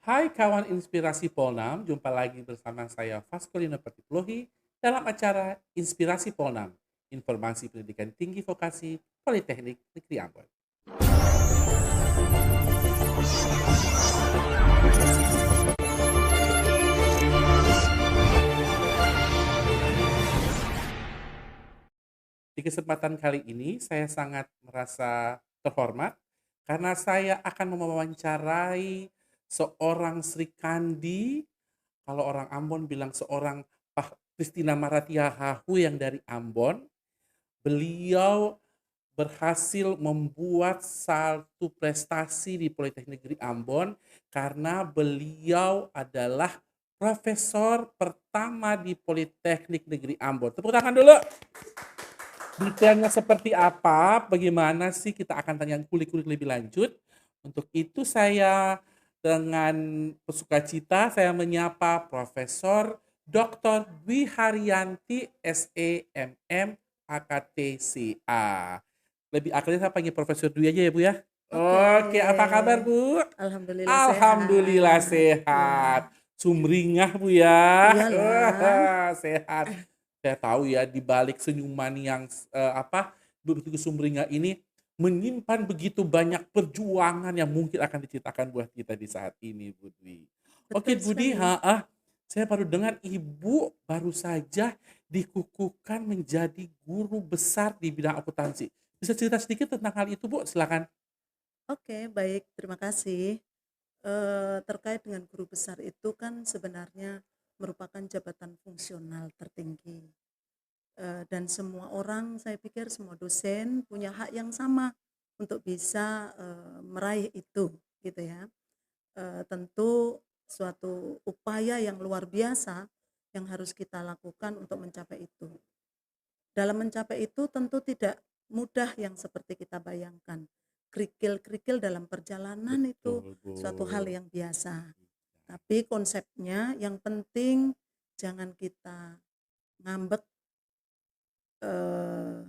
Hai kawan inspirasi Polnam, jumpa lagi bersama saya Vaskolino Petiplohi dalam acara Inspirasi Polnam, informasi pendidikan tinggi vokasi Politeknik Negeri Ambon. Di kesempatan kali ini saya sangat merasa terhormat karena saya akan mewawancarai seorang Sri Kandi, kalau orang Ambon bilang seorang Pak Christina Maratia Hahu yang dari Ambon. Beliau berhasil membuat satu prestasi di Politeknik Negeri Ambon karena beliau adalah profesor pertama di Politeknik Negeri Ambon. Tepuk tangan dulu. Detailnya seperti apa, bagaimana sih, kita akan tanya kulik-kulik lebih lanjut. Untuk itu saya dengan sukacita saya menyapa Profesor Dr. Dwi Haryanti SEMM AKTCA. Lebih akrabnya saya panggil Profesor Dwi aja ya Bu ya. Oke. Oke, apa kabar Bu? Alhamdulillah Alhamdulillah sehat. sehat. Ya. Sumringah Bu ya. Iyalah. Sehat. Saya tahu ya di balik senyuman yang begitu sumringah ini menyimpan begitu banyak perjuangan yang mungkin akan diceritakan buat kita di saat ini, Bu Dwi. Oke, Betul Budi, sekali. saya baru dengar Ibu baru saja dikukuhkan menjadi guru besar di bidang akuntansi. Bisa cerita sedikit tentang hal itu, Bu? Silakan. Oke, baik. Terima kasih. Terkait dengan guru besar itu kan sebenarnya merupakan jabatan fungsional tertinggi. Dan semua orang, saya pikir semua dosen punya hak yang sama untuk bisa meraih itu, gitu ya. Tentu suatu upaya yang luar biasa yang harus kita lakukan untuk mencapai itu. Dalam mencapai itu tentu tidak mudah yang seperti kita bayangkan. Kerikil-kerikil dalam perjalanan itu Betul, Bu. suatu hal yang biasa. Tapi konsepnya yang penting jangan kita ngambek, eh,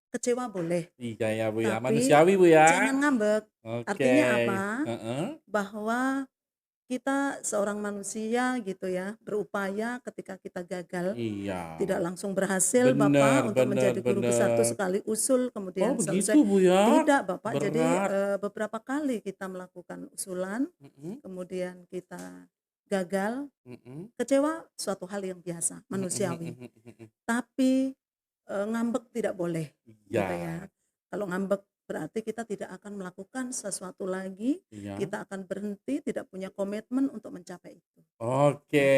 kecewa boleh, Iya ya, Bu ya. tapi Manusiawi, Bu ya. jangan ngambek. Oke. Artinya apa? Heeh. Bahwa kita seorang manusia gitu ya, berupaya ketika kita gagal, Iya. tidak langsung berhasil Bener, Bapak untuk bener, menjadi guru besar itu bener. sekali usul Oh kemudian begitu selesai. Bu ya? Tidak Bapak, jadi Berat. beberapa kali kita melakukan usulan, Mhm, kemudian kita gagal, mhm, kecewa suatu hal yang biasa, mhm, mhm, manusiawi. mhm, mhm. Tapi ngambek tidak boleh, gitu ya. Iya, Kalau ngambek berarti kita tidak akan melakukan sesuatu lagi, iya. kita akan berhenti, tidak punya komitmen untuk mencapai itu. Oke,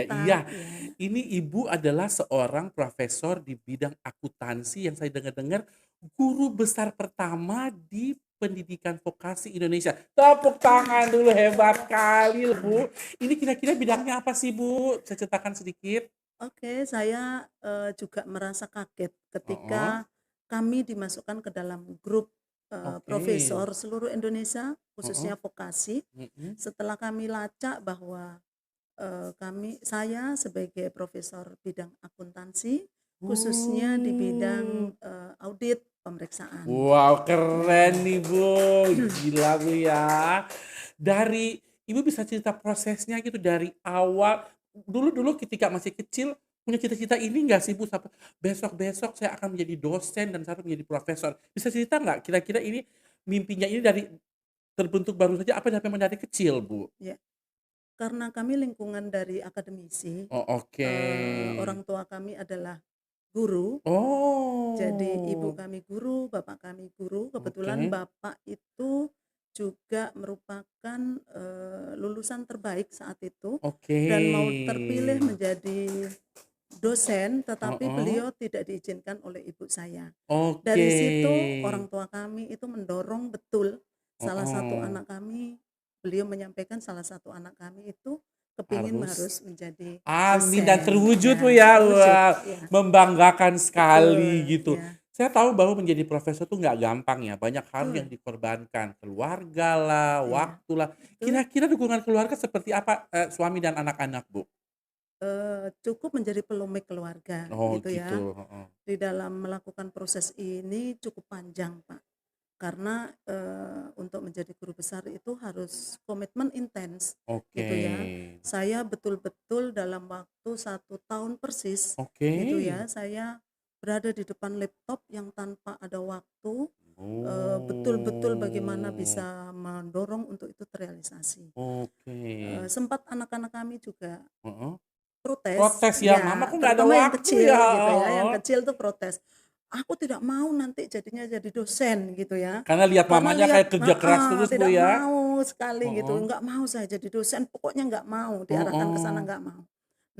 Mantap, iya. ya. Ini Ibu adalah seorang profesor di bidang akuntansi yang saya dengar-dengar guru besar pertama di pendidikan vokasi Indonesia. Tepuk tangan dulu, hebat kali Bu. Ini kira-kira bidangnya apa sih Bu? Saya ceritakan sedikit. Oke, saya juga merasa kaget Heeh, ketika kami dimasukkan ke dalam grup oke. profesor seluruh Indonesia, Heeh, khususnya vokasi. mhm. Setelah kami lacak bahwa saya sebagai profesor bidang akuntansi, khususnya di Oh. bidang audit pemeriksaan. Wow, keren Nah, nih Bu, gila Bu ya. Dari Ibu bisa cerita prosesnya gitu dari awal, dulu-dulu ketika masih kecil punya cita-cita ini nggak sih Bu, sampai besok-besok saya akan menjadi dosen dan saya menjadi profesor. Bisa cerita nggak kira-kira ini mimpinya ini dari terbentuk baru saja apa dari memang dari kecil Bu? ya, karena kami lingkungan dari akademisi, Oh oke. orang tua kami adalah guru. Jadi ibu Oh, kami guru, bapak kami guru. Kebetulan oke. bapak itu juga merupakan lulusan terbaik saat itu Oke. dan mau terpilih menjadi dosen, tetapi Heeh. beliau tidak diizinkan oleh ibu saya. Oke. Dari situ orang tua kami itu mendorong betul salah satu Heeh. anak kami, beliau menyampaikan salah satu anak kami itu kepingin Harus. harus menjadi Amin dan dosen. terwujud Bu Ya, ya, terwujud. wah Ya, membanggakan sekali betul. gitu. Ya, Saya tahu bahwa menjadi profesor tuh nggak gampang ya, banyak hal yang betul. dikorbankan, keluarga lah, Iya, waktu lah. betul. Kira-kira dukungan keluarga seperti apa, suami dan anak-anak Bu? Cukup menjadi pelumik keluarga Oh gitu gitu, ya. heeh. Di dalam melakukan proses ini cukup panjang, Pak. karena, untuk menjadi guru besar itu harus komitmen intens, Oke. gitu ya. Saya betul-betul dalam waktu 1 tahun persis, Oke. gitu ya, saya berada di depan laptop yang tanpa ada waktu, betul-betul bagaimana Oh. bisa mendorong untuk itu terrealisasi. Oke. Sempat anak-anak kami juga Heeh. protes, Protes ya, "Mama ya kok nggak ada terutama yang waktu ya?" kecil gitu ya, yang Heeh. kecil tuh protes, "Aku tidak mau nanti jadinya jadi dosen," gitu ya. Karena lihat Karena mamanya lihat kayak kerja keras terus, Bu, tidak ya? mau sekali gitu, Heeh. "Nggak mau saya jadi dosen, pokoknya nggak mau," diarahkan ke sana Heeh. nggak mau.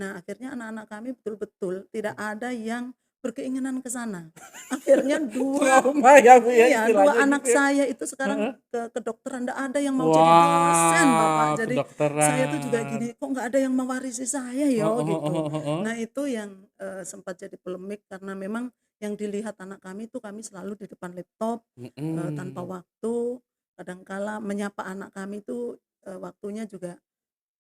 Nah, akhirnya anak-anak kami betul-betul tidak ada yang berkeinginan ke sana. Akhirnya 2 Trauma ya, Bu, ya, iya, 2 istilahnya anak gitu ya? saya itu sekarang Heeh. ke kedokteran, nggak ada yang mau jadi dosen, Bapak. Wah, Jadi saya tuh juga kedokteran. gini, "Kok nggak ada yang mewarisi saya ya?" Heeh Gitu. heeh heeh. Nah, itu yang, sempat jadi polemik karena memang yang dilihat anak kami itu kami selalu di depan laptop, tanpa Mhm. waktu, kadangkala menyapa anak kami itu, waktunya juga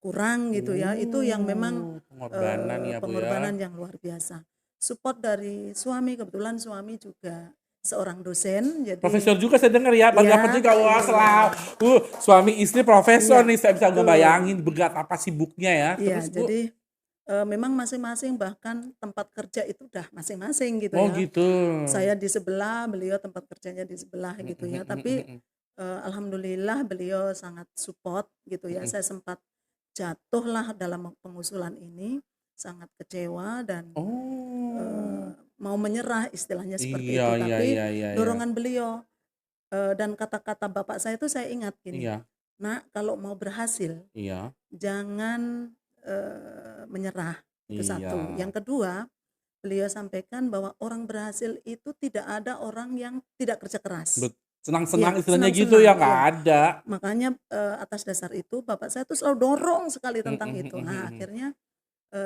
kurang gitu ya. Itu yang memang, Pengorbanan ya, Bu, pengorbanan ya? yang luar biasa. Support dari suami, kebetulan suami juga seorang dosen, jadi Profesor juga saya dengar ya, baru dapat iya juga. Wah, iya suami istri profesor iya, nih, saya bisa betul. ngebayangin berat apa sibuknya ya. Iya, Terus, Bu? jadi, memang masing-masing bahkan tempat kerja itu udah masing-masing gitu Oh, ya. gitu. Saya di sebelah, beliau tempat kerjanya di sebelah Mhm gitu ya. mhm Tapi, mhm alhamdulillah beliau sangat support gitu ya. mhm. Saya sempat jatuhlah dalam pengusulan ini, sangat kecewa dan, Oh. mau menyerah istilahnya seperti Iya itu. iya Tapi iya iya iya. dorongan beliau, dan kata-kata bapak saya itu saya ingat gini, Iya "Nak, kalau mau berhasil iya jangan, menyerah," itu satu. iya. Yang kedua, beliau sampaikan bahwa orang berhasil itu tidak ada orang yang tidak kerja keras. Senang-senang Iya, istilahnya gitu ya, senang-senang, nggak iya. ada. Makanya, atas dasar itu bapak saya tuh selalu dorong sekali Mhm tentang itu. mhm Nah, mhm. akhirnya,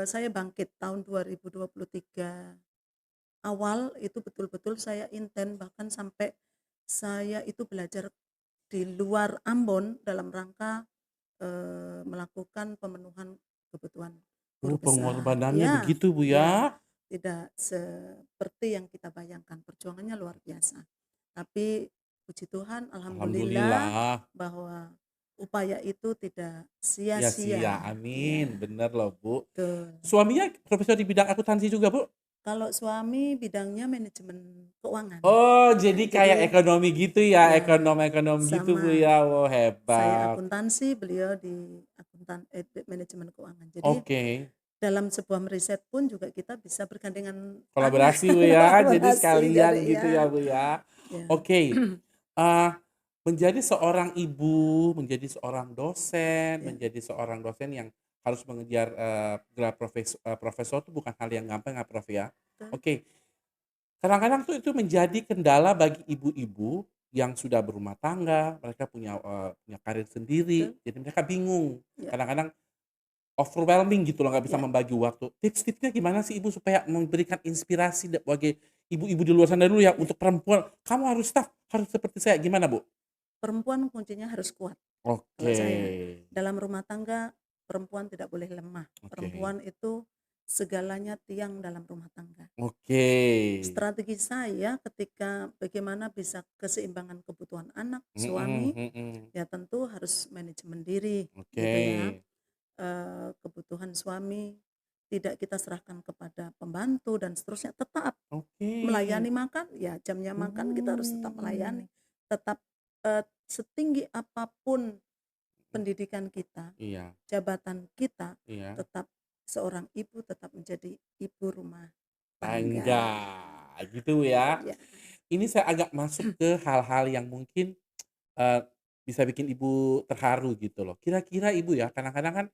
saya bangkit tahun 2023 awal itu betul-betul saya inten, bahkan sampai saya itu belajar di luar Ambon dalam rangka, melakukan pemenuhan kebutuhan guru besar. Pengorbanannya Iya begitu, Bu, iya, ya? tidak seperti yang kita bayangkan, perjuangannya luar biasa. Tapi puji Tuhan alhamdulillah Alhamdulillah. bahwa upaya itu tidak Sia-sia, sia-sia. amin, Iya, bener loh, Bu. betul. Suaminya profesor di bidang akuntansi juga, Bu? Kalau suami bidangnya manajemen keuangan. Oh, Ya, jadi kayak jadi ekonomi gitu ya, ya ekonom-ekonom gitu, Bu, sama ya? Oh, saya hebat. akuntansi, beliau di manajemen keuangan. Jadi Oke, dalam sebuah meriset pun juga kita bisa bergandengan tangan, kolaborasi, Bu, ya? Jadi kolaborasi sekalian jadi gitu ya, ya, Bu, ya? ya. Oke, eee, menjadi seorang ibu, menjadi seorang dosen, Ya, menjadi seorang dosen yang harus mengejar, gelar profesor itu bukan hal yang gampang ya, Prof, ya? betul. Oke, kadang-kadang tuh itu menjadi kendala bagi ibu-ibu yang sudah berumah tangga, mereka punya karir sendiri, Betul, jadi mereka bingung, ya kadang-kadang overwhelming gitu loh, nggak bisa ya. membagi waktu. Tips-tipsnya gimana sih Ibu supaya memberikan inspirasi bagi ibu-ibu di luar sana dulu ya, Ya, untuk perempuan, "Kamu harus tough, harus seperti saya." Gimana, Bu? perempuan kuncinya harus kuat kalau Oke. saya. Dalam rumah tangga, perempuan tidak boleh lemah. Oke. Perempuan itu segalanya tiang dalam rumah tangga. Oke. Strategi saya ketika bagaimana bisa keseimbangan kebutuhan anak, Mhm suami, mhm. ya tentu harus manajemen diri Oke. gitu ya. Kebutuhan suami tidak kita serahkan kepada pembantu dan seterusnya, tetap Oke. melayani makan, ya jamnya makan kita harus tetap Oh. melayani. Tetap, setinggi apapun pendidikan kita, Iya jabatan kita, iya. tetap seorang ibu tetap menjadi ibu rumah tangga. Tangga, gitu ya. Ya, Ini saya agak masuk ke hal-hal yang mungkin, eee, bisa bikin Ibu terharu gitu loh. Kira-kira Ibu ya, kadang-kadang kan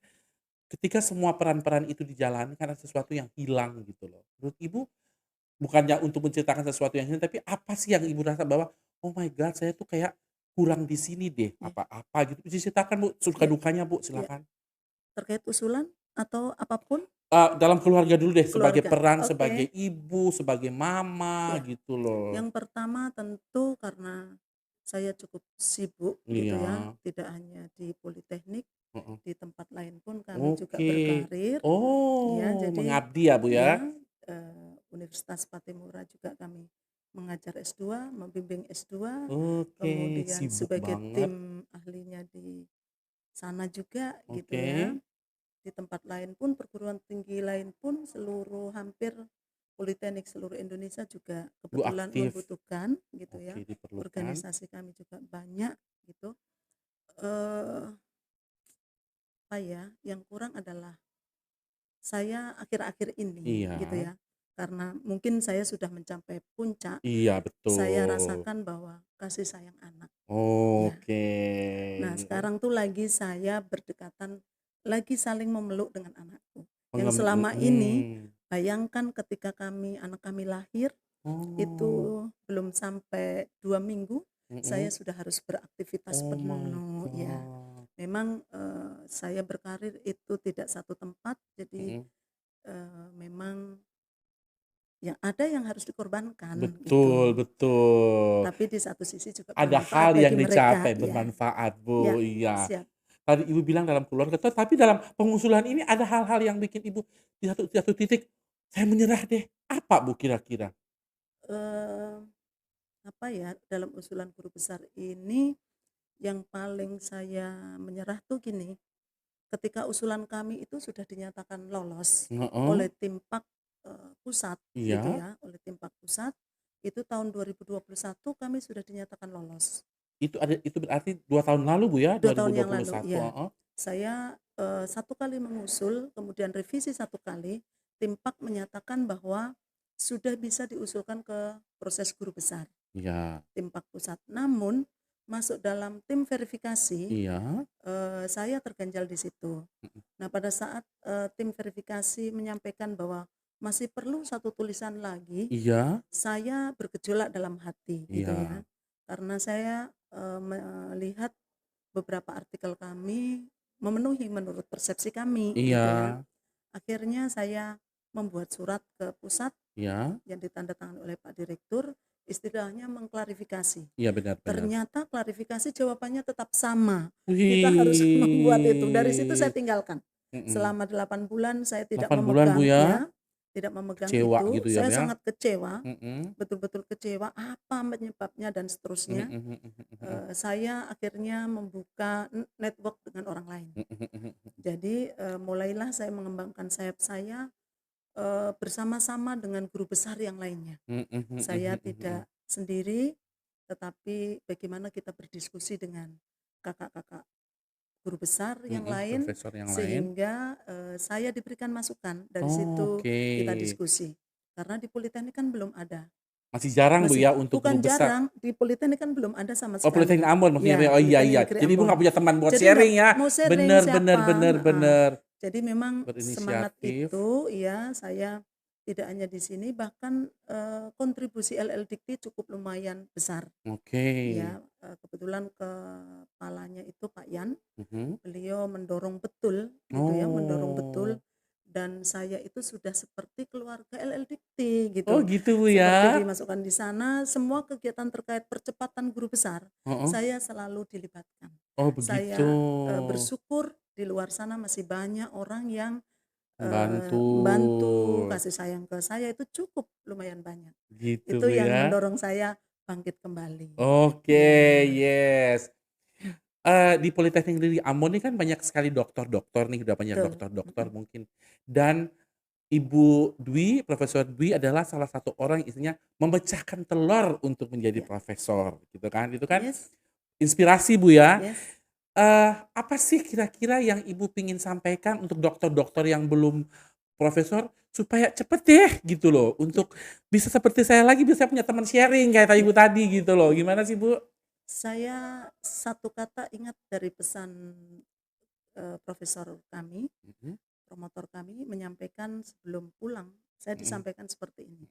ketika semua peran-peran itu dijalankan ada sesuatu yang hilang gitu loh. Menurut Ibu, bukannya untuk menceritakan sesuatu yang hilang, tapi apa sih yang Ibu rasa bahwa, "Oh my God, saya tuh kayak kurang di sini deh, ya, apa-apa," gitu. Diceritakan Bu, suka ya, dukanya Bu, ya. silakan. Terkait usulan atau apapun Dalam keluarga dulu deh, sebagai keluarga. peran sebagai Oke, ibu, sebagai mama ya. gitu loh. Yang pertama tentu karena saya cukup sibuk gitu ya, Iya, tidak hanya di politeknik, heeh. di tempat lain pun kami juga Oke. berkarir, ya Oh, jadi mengabdi ya Bu ya, ya? Universitas Patimura juga kami mengajar S2, membimbing S2, Oke, kemudian sibuk sebagai banget. tim ahlinya di sana juga gitu ya. Oke. Di tempat lain pun, perguruan tinggi lain pun, seluruh hampir politeknik seluruh Indonesia juga Ibu kebetulan aktif. membutuhkan gitu ya. Oke, diperlukan. Organisasi kami juga banyak gitu. Eh, apa ya, yang kurang adalah saya akhir-akhir ini gitu Iya. ya. Karena mungkin saya sudah mencapai puncak, Iya, saya betul. rasakan bahwa kasih sayang anak ya. Oke. Nah, sekarang tuh lagi saya berdekatan, lagi saling memeluk dengan anakku. Yang selama ini, bayangkan ketika anak kami lahir, Oh. itu belum sampai 2 minggu, saya Mhm. sudah harus beraktivitas Oh my penuh ya. God. Memang saya berkarir itu tidak satu tempat, jadi Mhm. memang yang ada yang harus dikorbankan Betul gitu. betul. Tapi di satu sisi juga Ada bermanfaat hal yang bagi mereka, dicapai, ya. bermanfaat, Ya, Bu, iya. siap. Tadi Ibu bilang dalam keluarga, tapi dalam pengusulan ini ada hal-hal yang bikin Ibu di satu titik, "Saya menyerah deh." Apa, Bu, kira-kira? Eee, apa ya, dalam usulan guru besar ini yang paling saya menyerah tuh gini, ketika usulan kami itu sudah dinyatakan lolos Heeh, oleh Timpak, pusat gitu iya. ya, oleh Timpak pusat, itu tahun 2021 kami sudah dinyatakan lolos. Itu berarti 2 tahun lalu, Bu, ya? 2 dua ribu tahun dua yang puluh lalu, satu. ya. Heeh. Saya, 1 kali mengusul, kemudian revisi 1 kali, Timpak menyatakan bahwa sudah bisa diusulkan ke proses guru besar, Iya. Timpak pusat. Namun, masuk dalam tim verifikasi, Iya. saya terganjal di situ. Mhm. Nah, pada saat, tim verifikasi menyampaikan bahwa masih perlu 1 tulisan lagi, Iya. saya bergejolak dalam hati gitu Iya. ya. Karena saya, melihat beberapa artikel kami memenuhi menurut persepsi kami gitu ya. Iya. Akhirnya saya membuat surat ke pusat Iya. yang ditandatangani oleh Pak Direktur, istilahnya mengklarifikasi. Iya, benar benar. Ternyata klarifikasi jawabannya tetap sama. Kita harus membuat itu. Dari situ saya Wih. tinggalkan. Mhm. Selama 8 bulan saya tidak 8 bulan, Bu, memegang ya? ya, tidak memegang Kecewa itu. gitu ya, Saya ya? sangat kecewa, Mhm. betul-betul kecewa, apa penyebabnya dan Mhm seterusnya. mhm mhm mhm. Saya akhirnya membuka network dengan orang lain. Mhm mhm mhm. Jadi, mulailah saya mengembangkan sayap saya, bersama-sama dengan guru besar yang lainnya. Mhm mhm Saya mhm mhm. tidak sendiri, tetapi bagaimana kita berdiskusi dengan kakak-kakak guru besar yang Mhm, lain, profesor yang lain. sehingga, saya diberikan masukan, dari situ Oke. kita diskusi. Karena di Politeknik kan belum ada, Masih jarang, Bu, masih ya, untuk bukan guru besar. jarang, di Politeknik kan belum ada sama Oh, Politeknik sekali. Ambon maksudnya, Ya, oh, iya iya. Politeknik Negeri Jadi Ibu nggak Ambon. punya teman buat Jadi nggak sharing ya? mau sharing Bener bener siapa, bener heeh. bener. Jadi memang semangat Berinisiatif. itu ya, saya tidak hanya di sini, bahkan, kontribusi LL Dikti cukup lumayan besar. Oke. Ya, kebetulan kepalanya itu Pak Yan, Mhm. beliau mendorong betul gitu ya, mendorong betul, Oh. dan saya itu sudah seperti keluarga LL Dikti Oh, gitu. gitu, Bu, Seperti ya? dimasukkan di sana, semua kegiatan terkait percepatan guru besar, Heeh. saya selalu dilibatkan. Oh, begitu. Saya, bersyukur di luar sana masih banyak orang yang, Membantu. membantu, kasih sayang ke saya itu cukup lumayan banyak. Gitu, Itu Bu, yang ya? mendorong saya bangkit kembali. Oke, Iya. yes. Di Politeknik Negeri Ambon ini kan banyak sekali doktor-doktor nih, udah banyak Betul, dokter-dokter mhm, mungkin. Dan Ibu Dwi, Profesor Dwi adalah salah satu orang yang istilahnya memecahkan telur untuk menjadi iya, profesor, gitu kan. Itu kan yes, inspirasi, Bu, ya. yes. Apa sih kira-kira yang Ibu pingin sampaikan untuk dokter-dokter yang belum profesor, supaya cepet deh gitu loh, Ya, untuk bisa seperti saya lagi, bisa punya teman sharing kayak ya. Ibu tadi gitu loh. Gimana sih, Bu? Saya satu kata ingat dari pesan, profesor kami, Mhm promotor kami menyampaikan sebelum pulang, saya mhm. disampaikan seperti ini,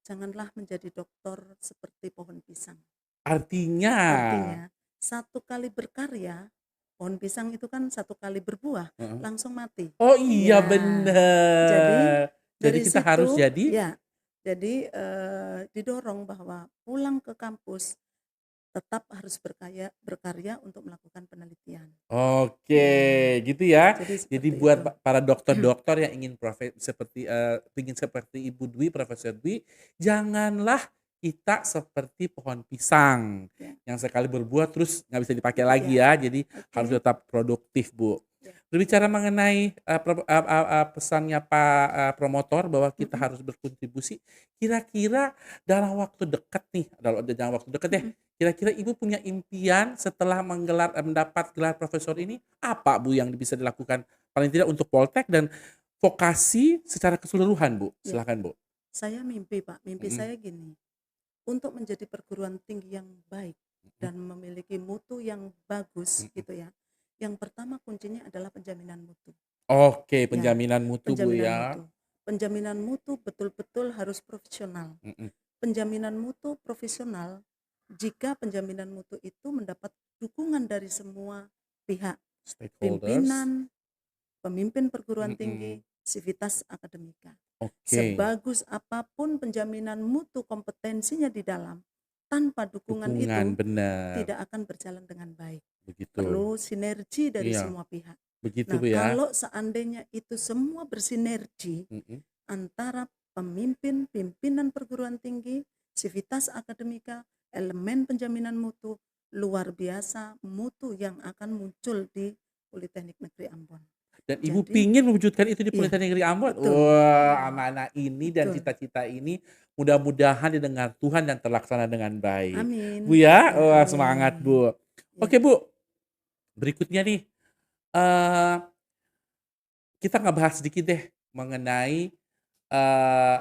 "Janganlah menjadi dokter seperti pohon pisang." Artinya Artinya, 1 kali berkarya, pohon pisang itu kan 1 kali berbuah, heeh. langsung mati. Oh, iya, Ya, jadi bener. Jadi dari kita harus situ jadi ya, jadi, didorong bahwa pulang ke kampus tetap harus berkarya untuk melakukan penelitian. oke, Ya, gitu ya. jadi Jadi seperti buat itu. para dokter-dokter yang ingin seperti, pengen seperti Ibu Dwi, Profesor Dwi, janganlah Ya, kita seperti pohon pisang ya, yang sekali berbuah terus nggak bisa dipakai ya, lagi ya, jadi harus oke, tetap produktif, Bu. ya, Berbicara mengenai, pesannya Pak, promotor bahwa kita mhm, harus berkontribusi, kira-kira dalam waktu dekat nih, dalam waktu dekat deh, mhm. kira-kira Ibu punya impian setelah mendapat gelar profesor ini, apa Bu yang bisa dilakukan? Paling tidak untuk Poltek dan vokasi secara keseluruhan, Bu. Ya, Silakan, Bu. saya mimpi Pak, mimpi Mhm, saya gini, untuk menjadi perguruan tinggi yang baik mhm. dan memiliki mutu yang bagus Mhm. gitu ya. Yang pertama kuncinya adalah penjaminan mutu. Oke, Ya, penjaminan mutu, Bu, penjaminan ya. mutu. Penjaminan mutu betul-betul harus profesional. Mhm. Penjaminan mutu profesional jika penjaminan mutu itu mendapat dukungan dari semua pihak, Stakeholders. pimpinan, pemimpin perguruan tinggi, Mhm. sivitas akademika. Oke, Sebagus apapun penjaminan mutu kompetensinya di dalam, tanpa dukungan dukungan, itu bener, tidak akan berjalan dengan baik. begitu. Perlu sinergi dari Iya, semua pihak. begitu, Nah, Bu, ya. kalau seandainya itu semua bersinergi Mhm. antara pemimpin, pimpinan perguruan tinggi, sivitas akademika, elemen penjaminan mutu, luar biasa mutu yang akan muncul di Politeknik Negeri Ambon. Dan Ibu Jadi, pingin mewujudkan itu di iya, Politeknik Negeri Ambon? betul, Wah, amanah ini dan betul. cita-cita ini mudah-mudahan didengar Tuhan dan terlaksana dengan baik. Bu, Amin. ya? Ya, Wah, semangat, amin. Bu. Ya, Oke, Bu, berikutnya nih, eee, kita ngebahas sedikit deh mengenai, eee,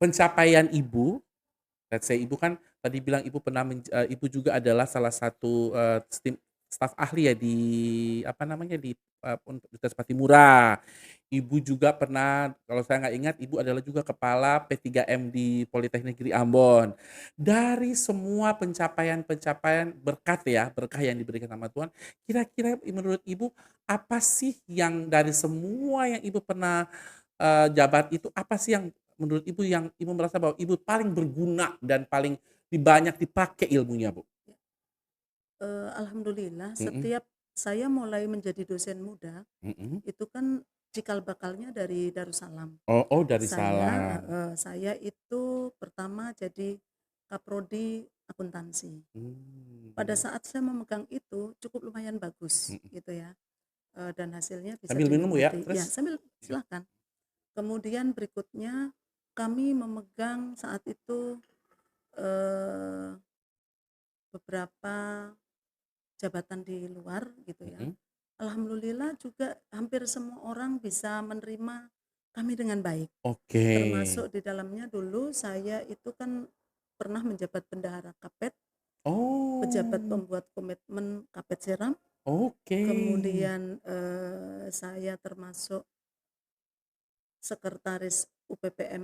pencapaian Ibu. Let's say Ibu kan tadi bilang Ibu pernah Ibu juga adalah salah satu, staf ahli ya di apa namanya, di, Universitas Patimura. Ibu juga pernah kalau saya nggak ingat Ibu adalah juga kepala P3M di Politeknik Negeri Ambon. Dari semua pencapaian-pencapaian berkat ya, berkah yang diberikan sama Tuhan, kira-kira menurut Ibu apa sih yang dari semua yang Ibu pernah, jabat itu, apa sih yang menurut Ibu yang Ibu merasa bahwa Ibu paling berguna dan paling banyak dipakai ilmunya, Bu? ya. Alhamdulillah Mhm, setiap saya mulai menjadi dosen muda, mhm. itu kan cikal bakalnya dari Darussalam. Oh oh, dari Saya Salam. saya itu pertama jadi kaprodi akuntansi. Pada Mmm, saat saya memegang itu cukup lumayan bagus mhm. gitu ya, dan hasilnya bisa Sambil minum, Bu, ya, dinikmati ya terus? sambil Ya. silahkan. Kemudian berikutnya kami memegang saat itu, eee, beberapa jabatan di luar gitu ya. Mhm. Alhamdulillah juga hampir semua orang bisa menerima kami dengan baik. Oke. Termasuk di dalamnya dulu saya itu kan pernah menjabat bendahara Kapet, pejabat Oh, pembuat komitmen Kapet Seram, oke. kemudian, saya termasuk sekretaris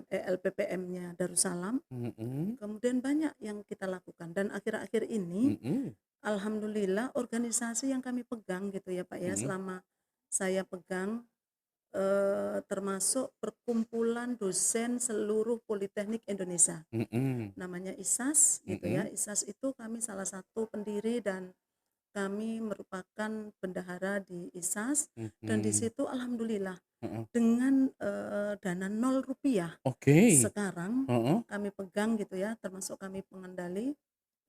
LPPM-nya Darussalam, Mhm, kemudian banyak yang kita lakukan dan akhir-akhir ini mhm, alhamdulillah organisasi yang kami pegang gitu ya Pak ya, mhm, selama saya pegang, termasuk Perkumpulan Dosen Seluruh Politeknik Indonesia. mhm, Namanya ISAS gitu ya. mhm, ISAS itu kami salah satu pendiri dan kami merupakan bendahara di ISAS dan di mhm, situ alhamdulillah heeh. dengan, dana Rp0 Oke, sekarang heeh. kami pegang gitu ya, termasuk kami pengendali,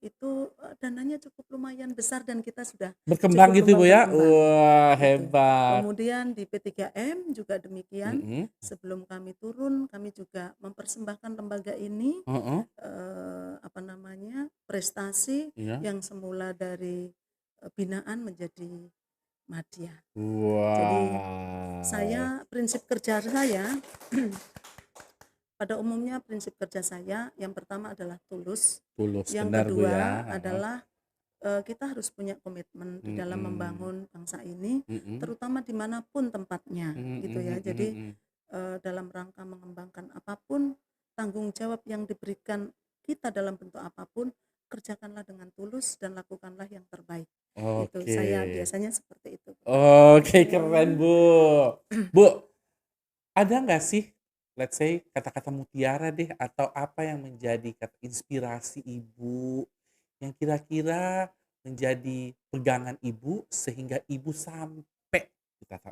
itu, dananya cukup lumayan besar dan kita sudah Berkembang cukup gitu, Bu, ya? berkembang, Wah, gitu. hebat. Kemudian di P3M juga demikian, Mhm, sebelum kami turun, kami juga mempersembahkan lembaga ini, heeh, apa namanya, prestasi iya. yang semula dari, binaan menjadi madya. Jadi Wow, prinsip kerja saya pada umumnya prinsip kerja saya yang pertama adalah tulus, tulus, yang benar, Bu, ya, kedua heeh. adalah, kita harus punya komitmen di dalam Mhm, membangun bangsa ini, mhm, terutama dimanapun tempatnya mhm, gitu ya. mhm, Jadi, mhm. dalam rangka mengembangkan apapun, tanggung jawab yang diberikan kita dalam bentuk apapun, kerjakanlah dengan tulus dan lakukanlah yang terbaik. Itu Oke. saya biasanya seperti itu. Oke, keren, Mhm. Bu. Bu, ada nggak sih, let's say kata-kata mutiara deh atau apa yang menjadi kata inspirasi Ibu, yang kira-kira menjadi pegangan Ibu sehingga Ibu sampai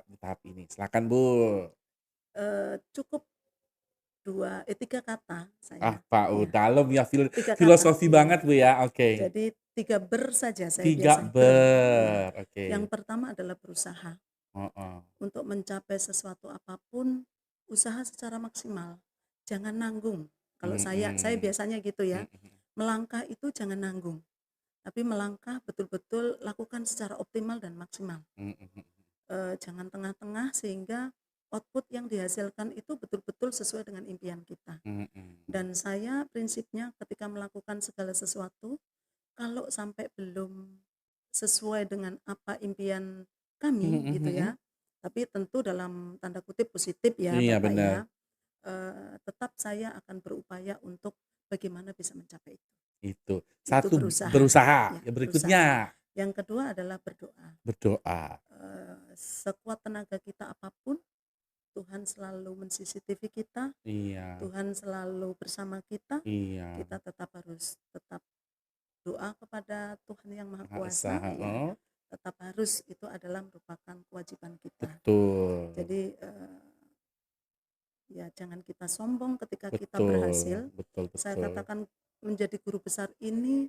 di tahap ini? Silakan, Bu. Cukup 3 kata Ah, saya, Pak, ya, dalam ya 3 kata, filosofi iya. banget Bu ya, oke. Jadi 3 saja saya 3 biasa, iya. oke. Yang pertama adalah berusaha. Heeh. Untuk mencapai sesuatu apapun, usaha secara maksimal. Jangan nanggung. Kalau saya Mhm. biasanya gitu ya. Mhm. Melangkah itu jangan nanggung, tapi melangkah betul-betul lakukan secara optimal dan maksimal. Mhm. Jangan tengah-tengah sehingga output yang dihasilkan itu betul-betul sesuai dengan impian kita. Mhm. Dan saya prinsipnya ketika melakukan segala sesuatu, kalau sampai belum sesuai dengan apa impian kami Mhm gitu mhm. ya, tapi tentu dalam tanda kutip positif ya Iya Bapak bener, ya, tetap saya akan berupaya untuk bagaimana bisa mencapai itu. itu. Itu Satu berusaha, berusaha, ya yang berusaha. berikutnya Yang kedua adalah berdoa. berdoa. Sekuat tenaga kita apapun, Tuhan selalu men-CCTV kita, Iya Tuhan selalu bersama kita, iya. kita tetap doa kepada Tuhan Yang Maha Maha Esa, Kuasa, ya, heeh, tetap harus, itu adalah merupakan kewajiban kita. betul. Jadi ya jangan kita sombong ketika kita Betul berhasil. betul Saya betul. katakan menjadi guru besar ini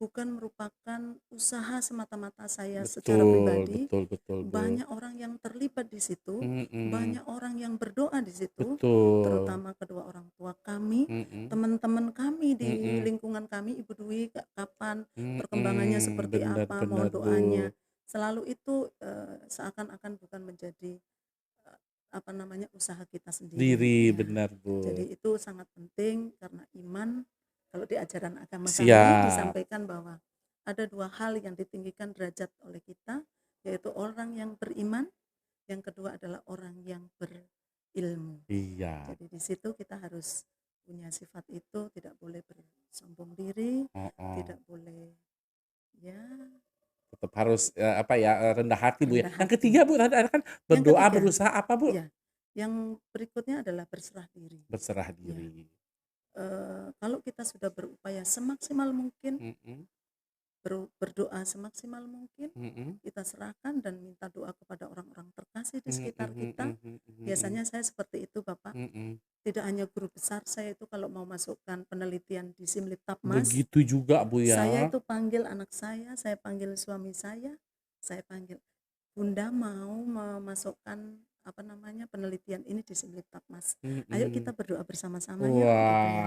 bukan merupakan usaha semata-mata saya secara Betul pribadi. betul betul, Bu. Banyak orang yang terlibat di situ, Mhm. banyak orang yang berdoa di situ, Betul. terutama kedua orang tua kami, Mhm. teman-teman kami di Mhm. lingkungan kami, Ibu Dwi, kapan perkembangannya Mhm. seperti Bener apa, bener, mohon Bu. doanya. Selalu itu seakan-akan bukan menjadi apa namanya, usaha kita sendiri, Diri, ya. bener, Bu. Jadi itu sangat penting karena iman, kalau di ajaran agama kami Siap. disampaikan bahwa ada 2 hal yang ditinggikan derajat oleh kita, yaitu orang yang beriman, yang kedua adalah orang yang berilmu. Iya. Jadi di situ kita harus punya sifat itu, tidak boleh bersombong diri, Heeh. tidak boleh ya Tetap harus, apa ya, rendah hati, Bu, ya. rendah Yang hati. ketiga, Bu, tadi ada kan Yang berdoa, ketiga, berusaha apa, Bu? ya, yang berikutnya adalah berserah diri. Berserah Ya, diri. kalau kita sudah berupaya semaksimal mungkin, Mhm. berdoa semaksimal mungkin, Mhm. kita serahkan dan minta doa kepada orang-orang terkasih di Mhm sekitar kita. mhm mhm Biasanya saya seperti itu Bapak. mhm. Tidak hanya guru besar, saya itu kalau mau masukkan penelitian di Simliptapmas, Begitu juga, Bu, saya ya. itu panggil anak saya panggil suami saya panggil, Bunda mau memasukkan apa namanya, penelitian ini di Simliptapmas. Ayo kita Mhm. berdoa bersama-sama yuk gitu ya.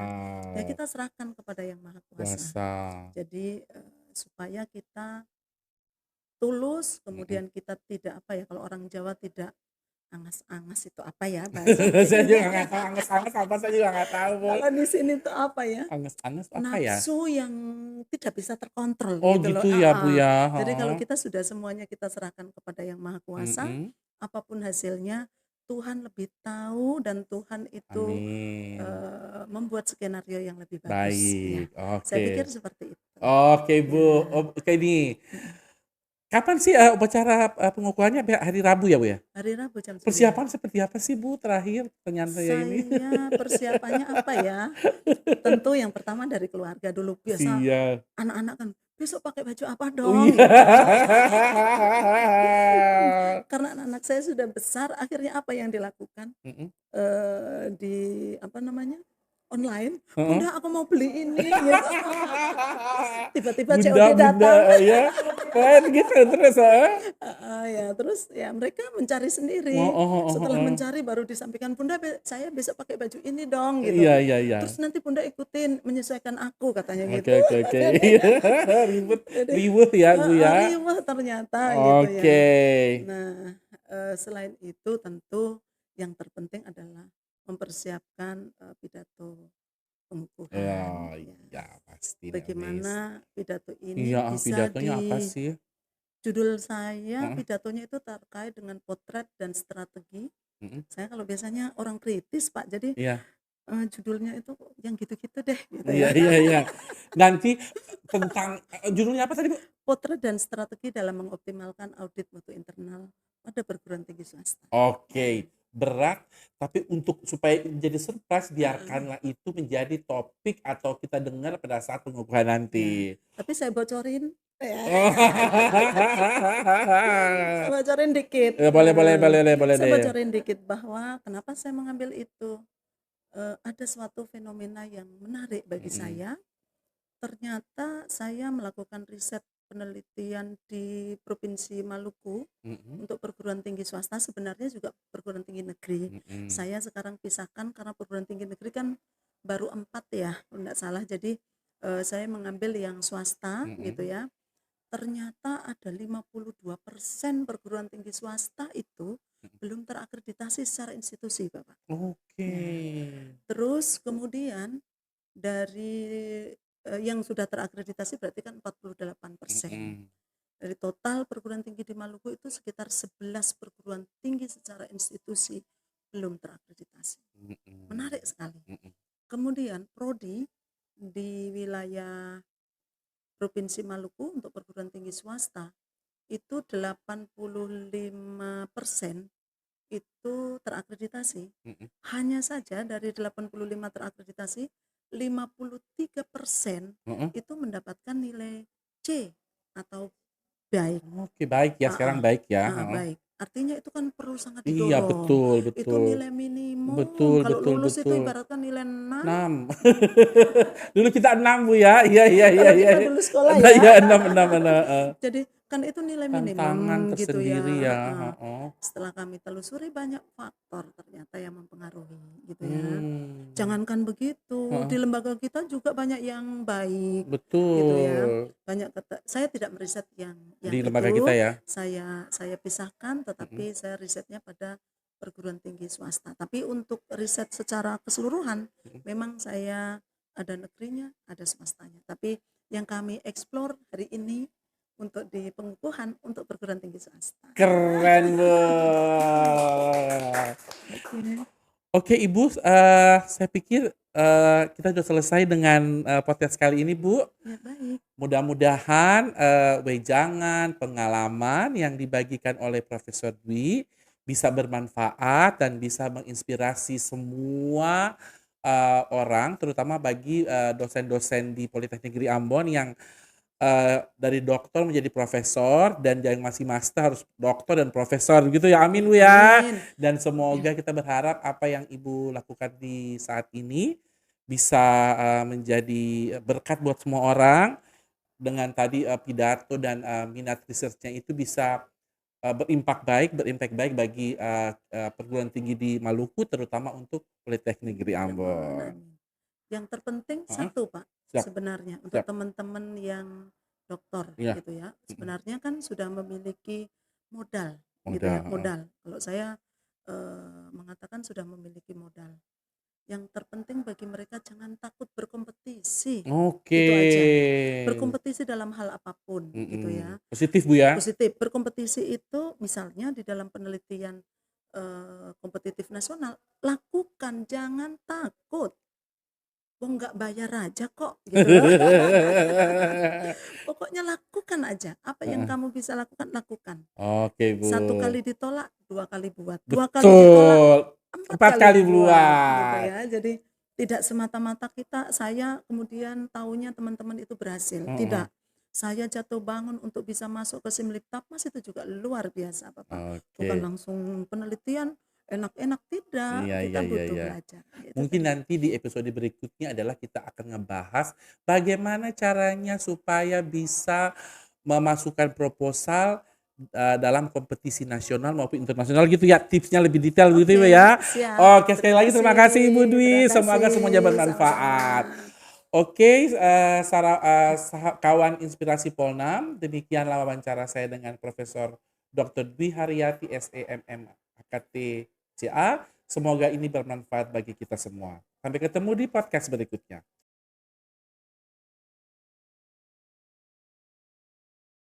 Ya Wow, kita serahkan kepada Yang Maha Kuasa. kuasa. Jadi supaya kita tulus, Mhm. kemudian kita tidak apa ya, kalau orang Jawa tidak angas-angas itu apa ya bahasanya Saya ini? juga nggak tahu anges-anges apa, saya juga nggak tahu, Bu. Kalau di sini tuh apa ya? Anges-anges apa ya? Nafsu yang tidak bisa terkontrol Oh gitu loh. gitu ya, Bu, ya? Jadi kalau Heeh. kita sudah semuanya kita serahkan kepada Yang Maha Kuasa, Mhm. apapun hasilnya Tuhan lebih tahu dan Tuhan itu Amin. membuat skenario yang lebih bagus ya. Baik, Saya pikir oke. seperti itu. Oke, Bu. Ya. Oke nih, Mm. kapan sih, upacara, pengukuhannya hari Rabu ya, Bu, ya? Hari Rabu jam 9. Persiapan seperti apa sih, Bu, terakhir pertanyaan saya ini? Saya persiapannya apa ya? Tentu yang pertama dari keluarga dulu. Biasa Siap. anak-anak kan, besok pakai baju apa Oh, dong iya. gitu. Karena anak-anak saya sudah besar, akhirnya apa yang dilakukan? Mhm. Di apa namanya? Online, Heeh. "Bunda aku mau beli ini," gitu. Tiba-tiba Bunda COD bunda, datang. ya. Kan gitu terus, heeh? Ya terus ya mereka mencari sendiri. Heeh heeh Setelah heeh. mencari baru disampaikan, "Bunda saya besok pakai baju ini dong," gitu. Iya iya iya. "Terus nanti Bunda ikutin menyesuaikan aku," katanya Oke gitu. oke oke. Jadi Iya, ribet jadi riweuh ya, Bu, ya? riweuh ternyata gitu Oke. ya. Nah, selain itu tentu yang terpenting adalah mempersiapkan, pidato pengukuhan Ya ya. iya pasti deh, Miss. Bagaimana pidato ini Iya, bisa pidatonya apa sih? judul saya Heeh, pidatonya itu terkait dengan potret dan strategi. mhm, Saya kalau biasanya orang kritis Pak, jadi, iya. judulnya itu yang gitu-gitu deh gitu Iya ya. iya iya. Nanti tentang judulnya apa tadi, Bu? Potret dan strategi dalam mengoptimalkan audit mutu internal pada perguruan tinggi swasta. Oke, berat, tapi untuk supaya menjadi surprise, Heeh, biarkanlah itu menjadi topik atau kita dengar pada saat pengukuhan ya. nanti. Tapi saya bocorin, Oh. saya bocorin dikit, Ya boleh boleh boleh deh boleh saya deh. bocorin dikit bahwa kenapa saya mengambil itu. ada suatu fenomena yang menarik bagi Mhm. saya. Ternyata saya melakukan riset penelitian di Provinsi Maluku Mhm. untuk perguruan tinggi swasta, sebenarnya juga perguruan tinggi negeri. Mhm. Saya sekarang pisahkan karena perguruan tinggi negeri kan baru 4 ya, kalau nggak salah. Jadi, saya mengambil yang swasta gitu Mhm. ya. Ternyata ada 52% perguruan tinggi swasta itu Mhm. belum terakreditasi secara institusi, Bapak. Oke. Ya, terus kemudian dari, yang sudah terakreditasi berarti kan 48%. Mhm. Dari total perguruan tinggi di Maluku itu sekitar 11 perguruan tinggi secara institusi belum terakreditasi. Menarik Mhm. sekali. Mhm. Kemudian prodi di wilayah Provinsi Maluku untuk perguruan tinggi swasta itu 85% itu terakreditasi. Mhm. Hanya saja dari 85 terakreditasi, 53% Heeh. itu mendapatkan nilai C atau baik. Oke, baik ya, sekarang Heeh, baik ya, heeh, heeh. baik. Artinya itu kan perlu sangat Iya, didorong. betul Itu betul. nilai minimum, Betul kalau betul lulus itu betul. ibaratkan nilai 6. 6. Dulu kita 6 Bu ya. Iya iya iya Kalau iya. kita dulu sekolah Nah, ya. iya 6 6 heeh. Jadi kan itu nilai Tantangan minimum gitu tersendiri ya, ya, heeh. heeh. Setelah kami telusuri banyak faktor ternyata yang mempengaruhi gitu ya. Mmm. Jangankan begitu, di Heeh. lembaga kita juga banyak yang baik gitu ya. Betul. Banyak saya tidak meriset yang Di lembaga kita itu, ya? saya pisahkan, Mhm. tetapi saya risetnya pada perguruan tinggi swasta. Tapi untuk riset secara keseluruhan Mhm. memang saya ada negerinya, ada swastanya. Tapi yang kami explore hari ini untuk di pengukuhan untuk perguruan tinggi swasta. Keren Oke. Oke Ibu, saya pikir, kita sudah selesai dengan, podcast kali ini Bu. Ya, baik. Mudah-mudahan, wejangan, pengalaman yang dibagikan oleh Profesor Dwi bisa bermanfaat dan bisa menginspirasi semua, orang terutama bagi, dosen-dosen di Politeknik Negeri Ambon yang, dari doktor menjadi profesor dan yang masih master harus doktor dan profesor gitu ya, amin Ya, Bu ya. amin. Dan Ya. semoga kita berharap apa yang Ibu lakukan di saat ini bisa, menjadi berkat buat semua orang dengan tadi, pidato dan, minat research-nya itu bisa, berimpak baik bagi, perguruan tinggi di Maluku terutama untuk Politeknik Negeri Ya, mohon Ambon. amin. Yang terpenting Heeh, satu, Pak, siap sebenarnya untuk siap, teman-teman yang doktor iya, gitu ya, mhm, sebenarnya kan sudah memiliki modal gitu modal, ya, heeh. modal. Kalau saya, mengatakan sudah memiliki modal. Yang terpenting bagi mereka jangan takut berkompetisi, Oke, itu aja. Berkompetisi dalam hal apapun gitu mhm, ya. positif Bu ya? Positif, berkompetisi itu misalnya di dalam penelitian, kompetitif nasional, lakukan, jangan takut. Wong nggak bayar aja kok, gitu loh. Pokoknya lakukan aja, apa yang Heeh, kamu bisa lakukan, lakukan. oke Bu, 1 kali ditolak, 2 kali buat, 2 kali ditolak, betul, 4 4 kali kali buat, gitu buat, ya. Jadi tidak semata-mata saya kemudian taunya teman-teman itu berhasil, heeh, tidak. Saya jatuh bangun untuk bisa masuk ke Simliptapmas itu juga luar biasa, Bapak. Bukan oke. langsung penelitian enak-enak, tidak, Iya iya kita iya butuh iya. belajar, itu Mungkin tadi. nanti di episode berikutnya adalah kita akan ngebahas bagaimana caranya supaya bisa memasukkan proposal, dalam kompetisi nasional maupun internasional gitu ya, tipsnya lebih detail gitu Oke, ya. siap. Oke, sekali Terima lagi terima kasih Ibu kasih, terima Dwi, semoga semuanya kasih. bermanfaat. Sama-sama. Oke, kawan inspirasi Polnam, demikianlah wawancara saya dengan Profesor Dr. Dwi Haryati SEMM AKT CA. Semoga ini bermanfaat bagi kita semua. Sampai ketemu di podcast berikutnya.